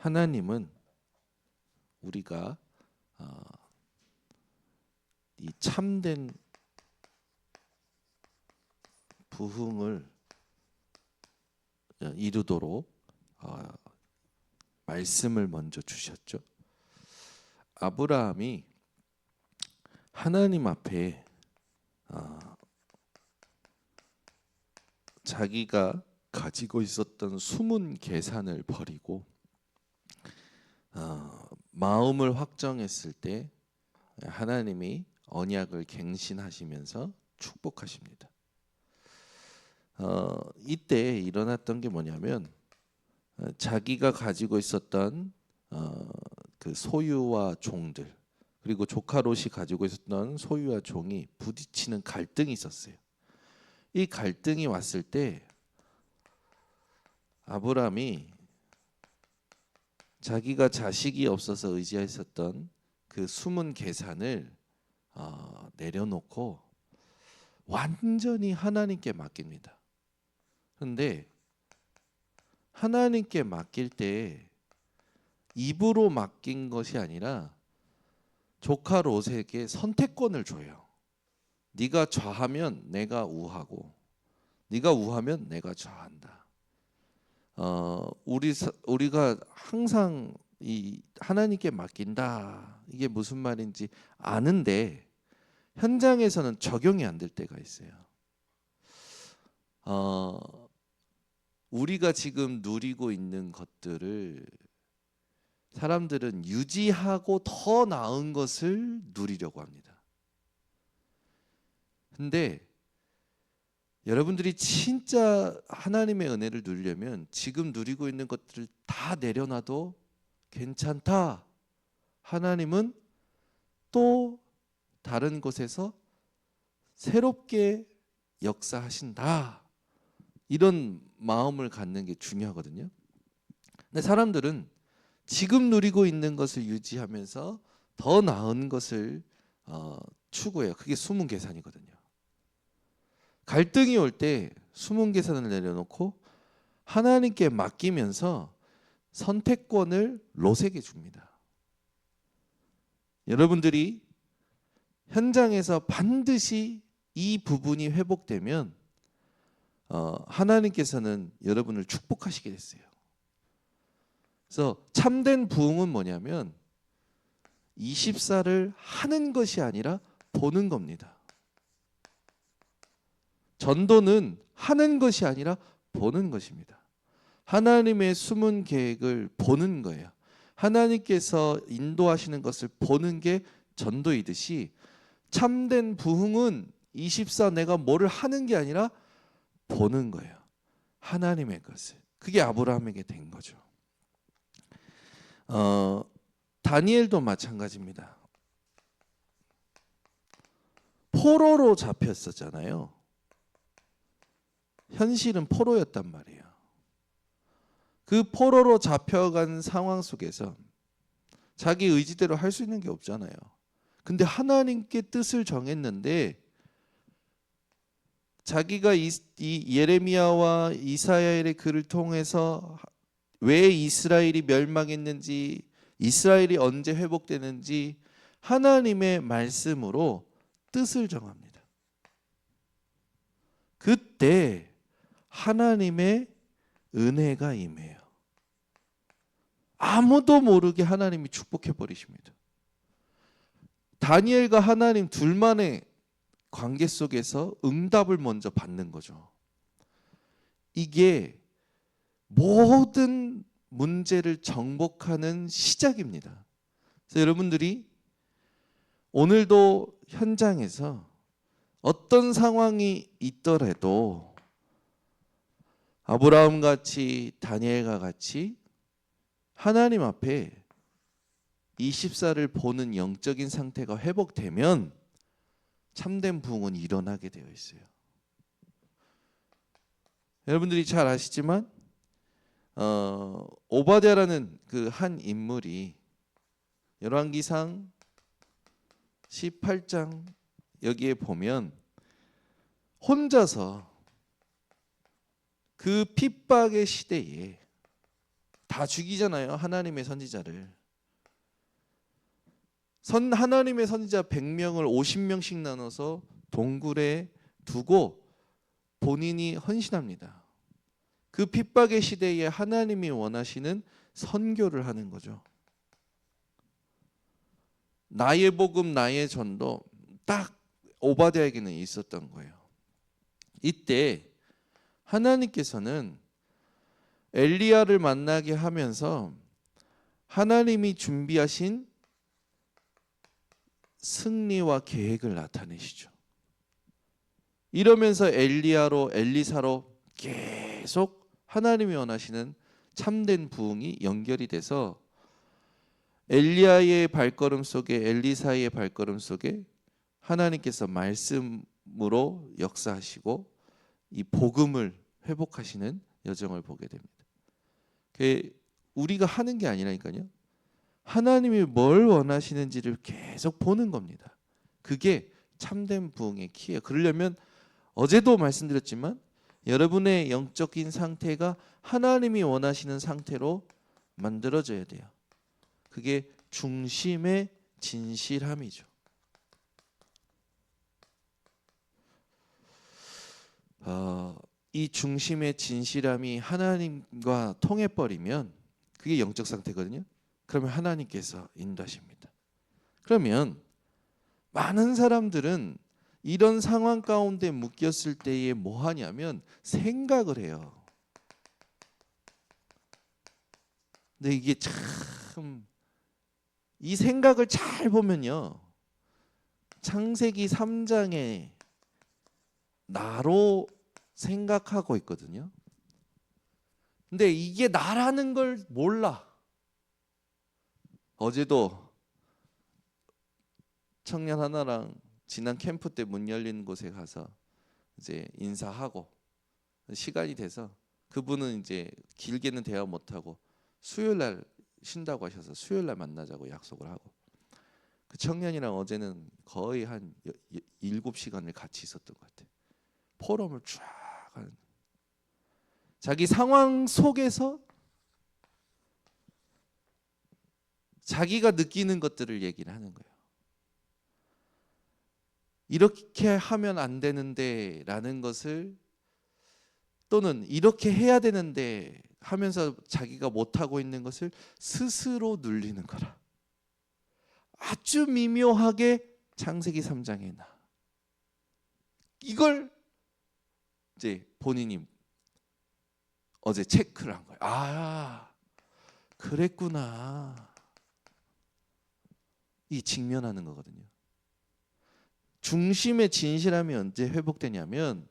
하나님은 우리가 이 참된 부흥을 이루도록 말씀을 먼저 주셨죠. 아브라함이 하나님 앞에 자기가 가지고 있었던 숨은 계산을 버리고 마음을 확정했을 때 하나님이 언약을 갱신하시면서 축복하십니다. 이때 일어났던 게 뭐냐면 자기가 가지고 있었던 그 소유와 종들, 그리고 조카 롯이 가지고 있었던 소유와 종이 부딪히는 갈등이 있었어요. 이 갈등이 왔을 때 아브라함이 자기가 자식이 없어서 의지했었던 그 숨은 계산을 내려놓고 완전히 하나님께 맡깁니다. 그런데 하나님께 맡길 때 입으로 맡긴 것이 아니라 조카 롯에게 선택권을 줘요. 네가 좌하면 내가 우하고 네가 우하면 내가 좌한다. 우리가 항상 이 하나님께 맡긴다, 이게 무슨 말인지 아는데 현장에서는 적용이 안 될 때가 있어요. 우리가 지금 누리고 있는 것들을 사람들은 유지하고 더 나은 것을 누리려고 합니다. 근데 여러분들이 진짜 하나님의 은혜를 누리려면 지금 누리고 있는 것들을 다 내려놔도 괜찮다. 하나님은 또 다른 곳에서 새롭게 역사하신다. 이런 마음을 갖는 게 중요하거든요. 근데 사람들은 지금 누리고 있는 것을 유지하면서 더 나은 것을 추구해요. 그게 숨은 계산이거든요. 갈등이 올 때 숨은 계산을 내려놓고 하나님께 맡기면서 선택권을 롯에게 줍니다. 여러분들이 현장에서 반드시 이 부분이 회복되면 하나님께서는 여러분을 축복하시게 됐어요. 그래서 참된 부흥은 뭐냐면 24를 하는 것이 아니라 보는 겁니다. 전도는 하는 것이 아니라 보는 것입니다. 하나님의 숨은 계획을 보는 거예요. 하나님께서 인도하시는 것을 보는 게 전도이듯이 참된 부흥은 24 내가 뭐를 하는 게 아니라 보는 거예요. 하나님의 것을. 그게 아브라함에게 된 거죠. 다니엘도 마찬가지입니다. 포로로 잡혔었잖아요. 현실은 포로였단 말이에요. 그 포로로 잡혀간 상황 속에서 자기 의지대로 할 수 있는 게 없잖아요. 근데 하나님께 뜻을 정했는데 자기가 이 예레미야와 이사야의 글을 통해서 왜 이스라엘이 멸망했는지, 이스라엘이 언제 회복되는지 하나님의 말씀으로 뜻을 정합니다. 그때 하나님의 은혜가 임해요. 아무도 모르게 하나님이 축복해 버리십니다. 다니엘과 하나님 둘만의 관계 속에서 응답을 먼저 받는 거죠. 이게 모든 문제를 정복하는 시작입니다. 그래서 여러분들이 오늘도 현장에서 어떤 상황이 있더라도 아브라함 같이 다니엘과 같이 하나님 앞에 24를 보는 영적인 상태가 회복되면 참된 부흥은 일어나게 되어 있어요. 여러분들이 잘 아시지만 오바댜라는 그 한 인물이 열왕기상 18장 여기에 보면 혼자서 그 핍박의 시대에 다 죽이잖아요. 하나님의 선지자를. 하나님의 선지자 100명을 50명씩 나눠서 동굴에 두고 본인이 헌신합니다. 그 핍박의 시대에 하나님이 원하시는 선교를 하는 거죠. 나의 복음, 나의 전도 딱 오바댜에게는 있었던 거예요. 이때 하나님께서는 엘리야를 만나게 하면서 하나님이 준비하신 승리와 계획을 나타내시죠. 이러면서 엘리사로 계속 하나님이 원하시는 참된 부흥이 연결이 돼서 엘리야의 발걸음 속에, 엘리사의 발걸음 속에 하나님께서 말씀으로 역사하시고 이 복음을 회복하시는 여정을 보게 됩니다. 우리가 하는 게 아니라니까요. 하나님이 뭘 원하시는지를 계속 보는 겁니다. 그게 참된 부흥의 키예요. 그러려면 어제도 말씀드렸지만 여러분의 영적인 상태가 하나님이 원하시는 상태로 만들어져야 돼요. 그게 중심의 진실함이죠. 이 중심의 진실함이 하나님과 통해버리면 그게 영적 상태거든요. 그러면 하나님께서 인도하십니다. 그러면 많은 사람들은 이런 상황 가운데 묶였을 때에 뭐 하냐면 생각을 해요. 근데 이게 참, 이 생각을 잘 보면요, 창세기 3장에 나로 생각하고 있거든요. 근데 이게 나라는 걸 몰라. 어제도 청년 하나랑 지난 캠프 때 문 열린 곳에 가서 이제 인사하고 시간이 돼서 그분은 이제 길게는 대화 못 하고 수요일 날 쉰다고 하셔서 수요일 날 만나자고 약속을 하고, 그 청년이랑 어제는 거의 한 7시간을 같이 있었던 것 같아요. 포럼을 쫙 하는, 자기 상황 속에서 자기가 느끼는 것들을 얘기를 하는 거예요. 이렇게 하면 안 되는데 라는 것을, 또는 이렇게 해야 되는데 하면서 자기가 못하고 있는 것을 스스로 눌리는 거라. 아주 미묘하게 창세기 3장에 나. 이걸 이제 본인이 어제 체크를 한 거예요. 아, 그랬구나. 이 직면하는 거거든요. 중심의 진실함이 언제 회복되냐면,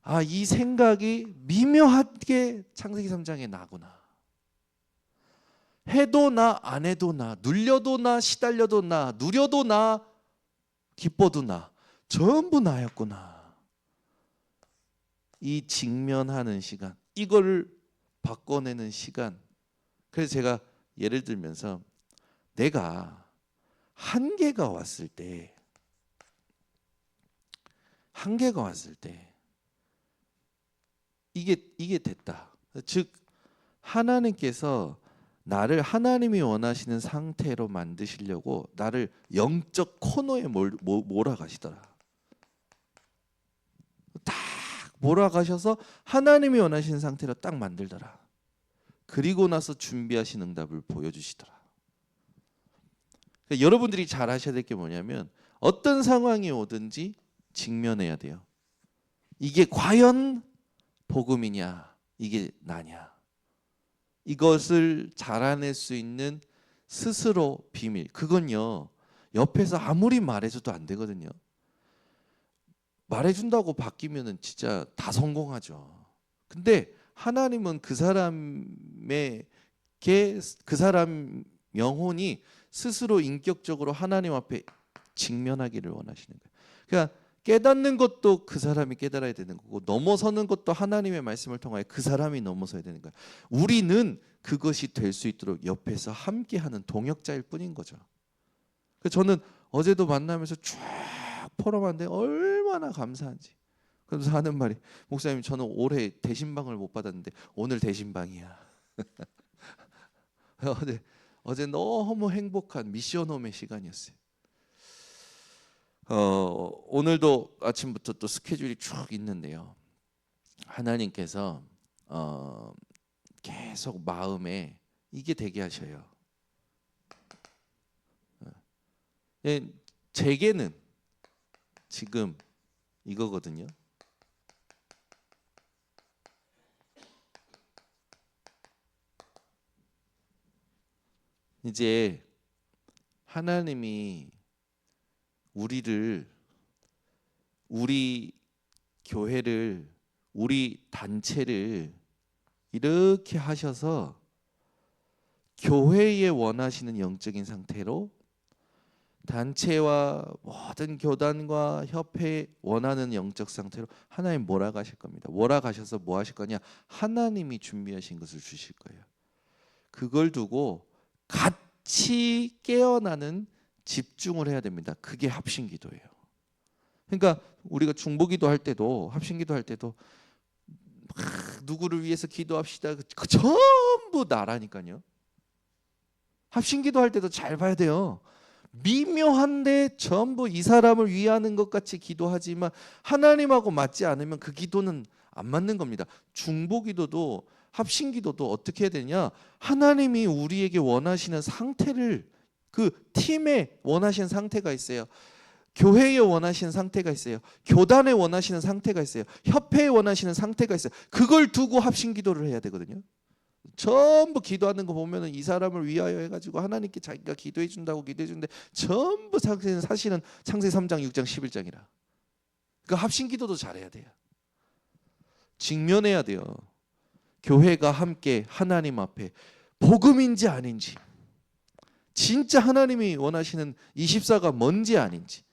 아, 이 생각이 미묘하게 창세기 3장에 나구나. 해도 나, 안 해도 나, 눌려도 나, 시달려도 나, 누려도 나, 기뻐도 나, 전부 나였구나. 이 직면하는 시간, 이거를 바꿔내는 시간. 그래서 제가 예를 들면서, 내가 한계가 왔을 때 이게 됐다. 즉 하나님께서 나를 하나님이 원하시는 상태로 만드시려고 나를 영적 코너에 몰아가시더라. 딱 몰아가셔서 하나님이 원하시는 상태로 딱 만들더라. 그리고 나서 준비하신 응답을 보여주시더라. 그러니까 여러분들이 잘 아셔야 될 게 뭐냐면, 어떤 상황이 오든지 직면해야 돼요. 이게 과연 복음이냐, 이게 나냐, 이것을 자라낼 수 있는 스스로 비밀, 그건요 옆에서 아무리 말해줘도 안 되거든요. 말해준다고 바뀌면은 진짜 다 성공하죠. 근데 하나님은 그 사람 영혼이 스스로 인격적으로 하나님 앞에 직면하기를 원하시는 거예요. 그러니까 깨닫는 것도 그 사람이 깨달아야 되는 거고, 넘어서는 것도 하나님의 말씀을 통하여 그 사람이 넘어서야 되는 거예요. 우리는 그것이 될 수 있도록 옆에서 함께하는 동역자일 뿐인 거죠. 그래서 저는 어제도 만나면서 쭉 포럼하는데 얼마나 감사한지. 그래서 하는 말이, 목사님 저는 올해 대신방을 못 받았는데 오늘 대신방이야. 어제 너무 행복한 미션홈의 시간이었어요. 오늘도 아침부터 또 스케줄이 쭉 있는데요. 하나님께서 계속 마음에 이게 되게 하셔요. 예, 제게는 지금 이거거든요. 이제 하나님이 우리를, 우리 교회를, 우리 단체를 이렇게 하셔서 교회에 원하시는 영적인 상태로, 단체와 모든 교단과 협회에 원하는 영적 상태로 하나님 몰아가실 겁니다. 몰아가셔서 뭐 하실 거냐? 하나님이 준비하신 것을 주실 거예요. 그걸 두고 같이 깨어나는 집중을 해야 됩니다. 그게 합심기도예요. 그러니까 우리가 중보기도 할 때도, 합심기도 할 때도 누구를 위해서 기도합시다. 그 전부 나라니까요. 합심기도 할 때도 잘 봐야 돼요. 미묘한데 전부 이 사람을 위하는 것 같이 기도하지만 하나님하고 맞지 않으면 그 기도는 안 맞는 겁니다. 중보기도도 합심기도도 어떻게 해야 되냐? 하나님이 우리에게 원하시는 상태를, 그 팀에 원하시는 상태가 있어요. 교회에 원하시는 상태가 있어요. 교단에 원하시는 상태가 있어요. 협회에 원하시는 상태가 있어요. 그걸 두고 합심기도를 해야 되거든요. 전부 기도하는 거 보면은 이 사람을 위하여 해가지고 하나님께 자기가 기도해 준다고 기도해 주는데 전부 사실은 창세기 3장, 6장, 11장이라. 그 합심기도도 잘해야 돼요. 직면해야 돼요. 교회가 함께 하나님 앞에 복음인지 아닌지, 진짜 하나님이 원하시는 24가 뭔지 아닌지,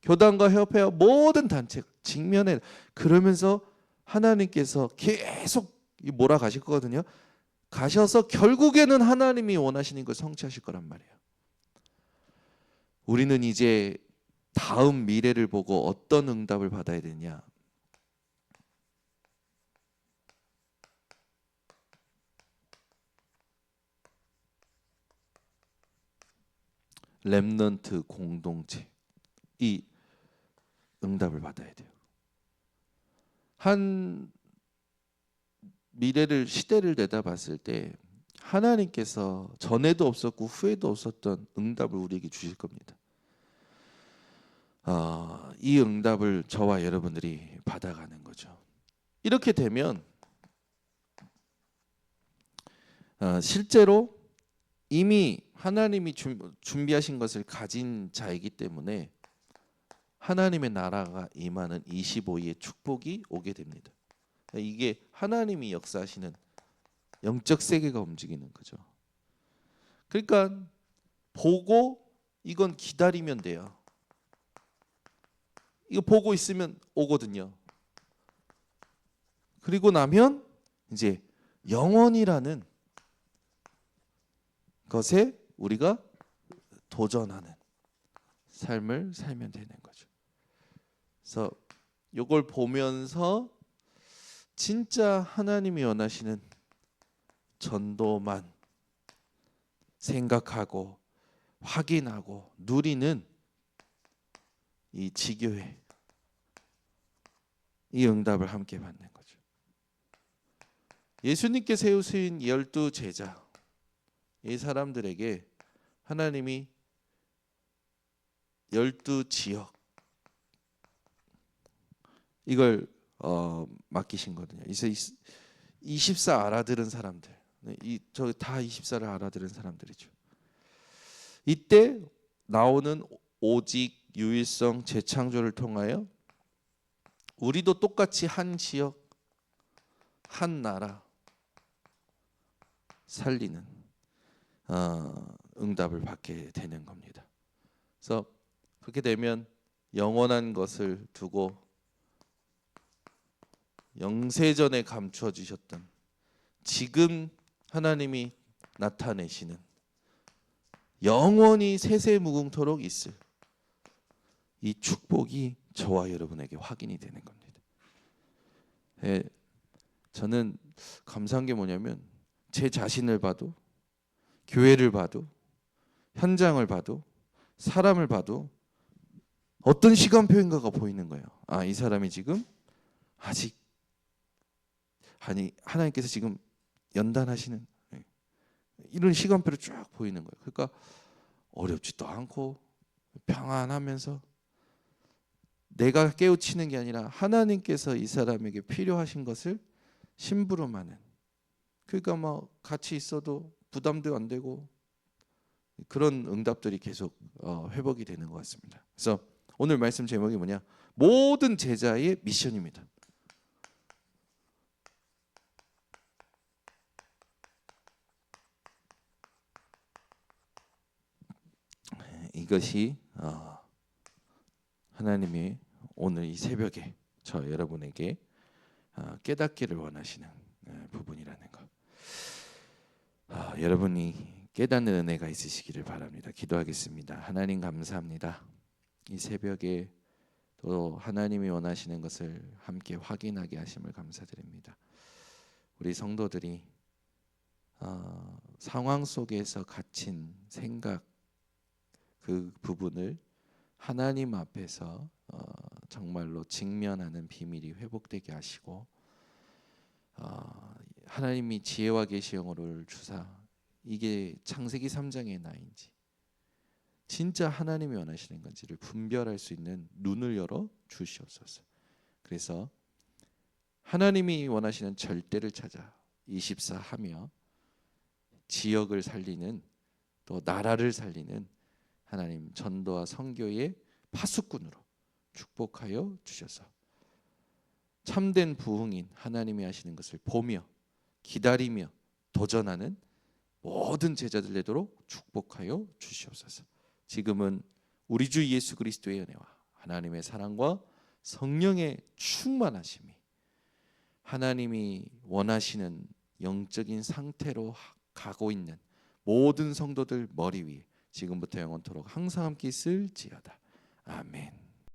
교단과 협회와 모든 단체가 직면해. 그러면서 하나님께서 계속 몰아가실 거거든요. 가셔서 결국에는 하나님이 원하시는 걸 성취하실 거란 말이에요. 우리는 이제 다음 미래를 보고 어떤 응답을 받아야 되냐? 렘넌트 공동체, 이 응답을 받아야 돼요. 한 미래를, 시대를 내다봤을 때 하나님께서 전에도 없었고 후에도 없었던 응답을 우리에게 주실 겁니다. 이 응답을 저와 여러분들이 받아가는 거죠. 이렇게 되면 실제로 이미 하나님이 준비하신 것을 가진 자이기 때문에 하나님의 나라가 임하는 25위의 축복이 오게 됩니다. 이게 하나님이 역사하시는 영적 세계가 움직이는 거죠. 그러니까 보고 이건 기다리면 돼요. 이거 보고 있으면 오거든요. 그리고 나면 이제 영원이라는 것에 우리가 도전하는 삶을 살면 되는 거죠. 그래서 이걸 보면서 진짜 하나님이 원하시는 전도만 생각하고 확인하고 누리는 이 지교회, 이 응답을 함께 받는 거죠. 예수님께 세우신 12 제자, 이 사람들에게 하나님이 12 지역 이걸 맡기신 거거든요. 24 알아들은 사람들, 저 다 24를 알아들은 사람들이죠. 이때 나오는 오직, 유일성, 재창조를 통하여 우리도 똑같이 한 지역, 한 나라 살리는 응답을 받게 되는 겁니다. 그래서 그렇게 되면 영원한 것을 두고 영세전에 감추어 주셨던, 지금 하나님이 나타내시는, 영원히 세세무궁토록 있을 이 축복이 저와 여러분에게 확인이 되는 겁니다. 저는 감사한 게 뭐냐면 제 자신을 봐도 교회를 봐도 현장을 봐도 사람을 봐도 어떤 시간표인가가 보이는 거예요. 아, 이 사람이 지금 아직 하나님께서 지금 연단하시는 이런 시간표를 쭉 보이는 거예요. 그러니까 어렵지도 않고 평안하면서 내가 깨우치는 게 아니라 하나님께서 이 사람에게 필요하신 것을 심부름하는, 그러니까 뭐 같이 있어도 부담도 안 되고 그런 응답들이 계속 회복이 되는 것 같습니다. 그래서 오늘 말씀 제목이 뭐냐? 모든 제자의 미션입니다. 이것이 하나님이 오늘 이 새벽에 저 여러분에게 깨닫기를 원하시는 부분이라는 것. 여러분이 깨닫는 은혜가 있으시기를 바랍니다. 기도하겠습니다. 하나님 감사합니다. 이 새벽에 또 하나님이 원하시는 것을 함께 확인하게 하심을 감사드립니다. 우리 성도들이 상황 속에서 갇힌 생각, 그 부분을 하나님 앞에서 정말로 직면하는 비밀이 회복되게 하시고, 하나님이 지혜와 계시 영어를 주사 이게 창세기 3장의 나인지 진짜 하나님이 원하시는 건지를 분별할 수 있는 눈을 열어 주시옵소서. 그래서 하나님이 원하시는 절대를 찾아 24하며 지역을 살리는, 또 나라를 살리는 하나님 전도와 선교의 파수꾼으로 축복하여 주셔서 참된 부흥인 하나님이 하시는 것을 보며 기다리며 도전하는 모든 제자들 되도록 축복하여 주시옵소서. 지금은 우리 주 예수 그리스도의 은혜와 하나님의 사랑과 성령의 충만하심이 하나님이 원하시는 영적인 상태로 가고 있는 모든 성도들 머리 위에 지금부터 영원토록 항상 함께 있을지어다. 아멘.